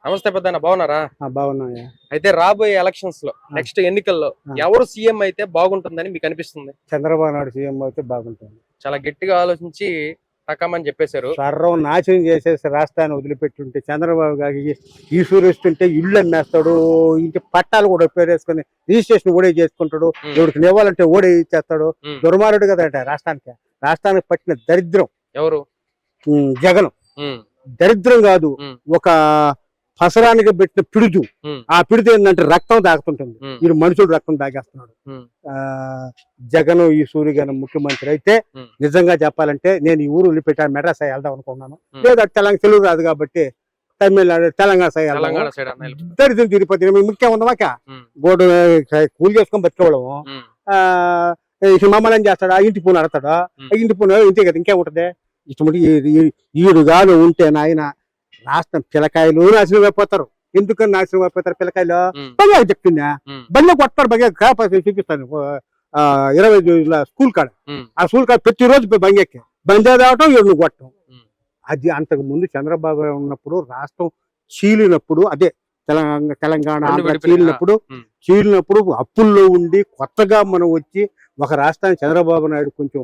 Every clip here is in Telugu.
నమస్తే పెద్దన్న, బాగున్నారా? బాగున్నాయా. అయితే రాబోయే ఎలక్షన్స్ లో నెక్స్ట్ ఎన్నికల్లో ఎవరు సీఎం అయితే బాగుంటుందని మీకు అనిపిస్తుంది? చంద్రబాబు నాయుడు సీఎం అయితే బాగుంటుంది. చాలా గట్టిగా ఆలోచించి టకమని చెప్పేశారు. సర్వం నాశనం చేసేసి రాష్ట్రాన్ని వదిలిపెట్టుంటే చంద్రబాబు గారికి ఈశ్వరిస్తుంటే ఇల్లు అమ్మేస్తాడు, ఇంటి పట్టాలు కూడా పేరేసుకుని రిజిస్ట్రేషన్ ఓడే చేసుకుంటాడు, ఎవరికి ఇవ్వాలంటే ఓడే ఇచ్చేస్తాడు. దుర్మార్గుడు కదట రాష్ట్రానికి పట్టిన దరిద్రం ఎవరు? జగన్. దరిద్రం కాదు, ఒక పసరానికి పెట్టిన పిడుదు. ఆ పిడుదు ఏంటంటే రక్తం తాగుతుంటుంది. వీడు మనుషులు రక్తం తాగేస్తున్నాడు. జగన్ ఈ సూర్యగానం ముఖ్యమంత్రి అయితే నిజంగా చెప్పాలంటే నేను ఈ ఊరు వదిలిపెట్టాను, మెడ్రాస్ వెళ్దాం అనుకున్నాను. లేదా తెలంగాణ తెలుగు రాదు కాబట్టి తమిళనాడు తెలంగాణ దరిద్రం తిరుపతి ముఖ్యం ఉన్నవాక గోడు కూలి చేసుకొని బతికేవాళ్ళము. మమ్మల్ని ఏం చేస్తాడా, ఇంటి పూన అడతాడా, ఇంటి పూన ఇంతే కదా, ఇంకేముంటది. ఇటువంటి ఈడుగాలు ఉంటే నాయన రాష్ట్రం పిల్లకాయలు నాశనం అయిపోతారు. ఎందుకని నాశనం అయిపోతారు పిల్లకాయలు? బాగా చెప్తున్నా, బండి కొడతారు. బాగా చూపిస్తాను 20 స్కూల్ కాడ. ఆ స్కూల్ కాడ ప్రతిరోజు బంగెక్కి బండి రావటం, ఎడు కొట్టడం. అది అంతకు ముందు చంద్రబాబు ఉన్నప్పుడు రాష్ట్రం చీలినప్పుడు, అదే తెలంగాణ ఆంధ్ర చీలినప్పుడు అప్పుల్లో ఉండి కొత్తగా మనం వచ్చి ఒక రాష్ట్రాన్ని చంద్రబాబు నాయుడు కొంచెం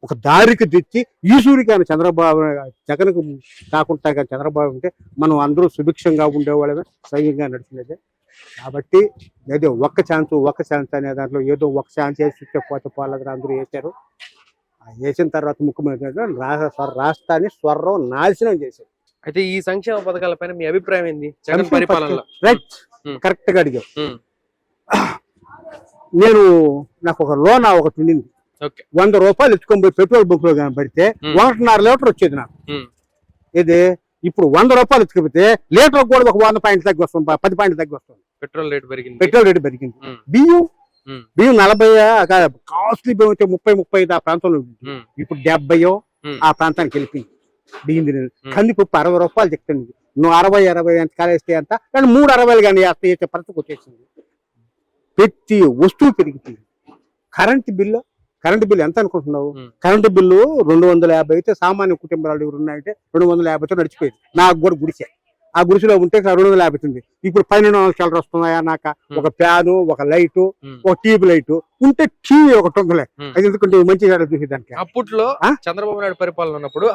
ఒక దారికి తెచ్చి ఈశ్వరికి ఆయన చంద్రబాబు జగన్కు కాకుండా చంద్రబాబు ఉంటే మనం అందరూ సుభిక్షంగా ఉండేవాళ్ళమే, సైన్యంగా నడిచినదే. కాబట్టి ఏదో ఒక్క ఛాన్స్ అనే దాంట్లో ఏదో ఒక ఛాన్స్ వేసి పోతే పోలేదని అందరూ వేశారు. వేసిన తర్వాత ముఖ్యమంత్రి రాష్ట్రాన్ని స్వర్రం నాశనం చేశారు. అయితే ఈ సంక్షేమ పథకాలపైన మీ అభిప్రాయం ఏంది? జగన్ పరిపాలనలో రైట్, కరెక్ట్ గా అడిగావు. నాకు ఒక లోన్ ఒకటి ఉండింది. 100 రూపాయలు ఎత్తుకొని పోయి పెట్రోల్ బంక్ లో పడితే 1.5 లీటర్ వచ్చేది నాకు. ఇది ఇప్పుడు 100 రూపాయలు ఎత్తుకపోతే లీటర్ కూడా ఒక 100 పాయింట్ తగ్గి వస్తుంది, 10 పాయింట్ తగ్గి వస్తుంది. పెట్రోల్ రేటు పెరిగింది. బియ్యం 40, కాస్ట్లీ బియ్యం వచ్చే 30-35 ఆ ప్రాంతంలో ఉంటుంది. ఇప్పుడు 70 ఆ ప్రాంతానికి వెళ్ళిపోయింది. బియ్యం కందిపప్పు 60 రూపాయలు చెప్తుంది. నువ్వు 60 ఎంత కాలేస్తే అంత, కానీ 3.60 కానీ వేస్తే పరిస్థితికి వచ్చేసింది. ప్రతి వస్తువు పెరిగిపోయింది. కరెంటు బిల్లు ఎంత అనుకుంటున్నావు? కరెంటు బిల్లు 250 అయితే సామాన్య కుటుంబాలు ఎవరు ఉన్నాయంటే 250తో నడిచిపోయింది. నాకు కూడా గుడిసె, ఆ గుడిసెలో ఉంటే 250 ఉంది. ఇప్పుడు 1200 వస్తున్నాయా? నాకు ఒక ఫ్యాను, ఒక లైటు, ఒక ట్యూబ్ లైట్ ఉంటే టీవీ ఒకటి ఉందిలే. అది ఎందుకంటే మంచిగా చూసేదానికి. అప్పట్లో చంద్రబాబు నాయుడు పరిపాలన ఉన్నప్పుడు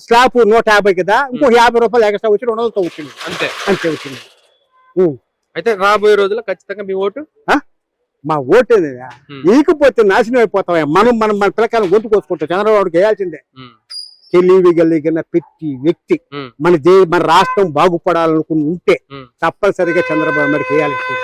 స్లాబ్ 150 కదా, ఇంకో 50 రూపాయలు ఎక్స్ట్రా వచ్చి 200తో వచ్చింది. అంతే వచ్చింది. అయితే రాబోయే రోజుల్లో ఖచ్చితంగా మీ ఓటు? మా ఓటేది ఈకపోతే నాశనం అయిపోతావా. మన పిల్లకాయలు గొంతు కోసుకుంటాం. చంద్రబాబుకి వేయాల్సిందే. తెలివిగలిగిన ప్రతి వ్యక్తి మన రాష్ట్రం బాగుపడాలనుకుని ఉంటే తప్పనిసరిగా చంద్రబాబు నాయుడుకి వేయాల్సిందే.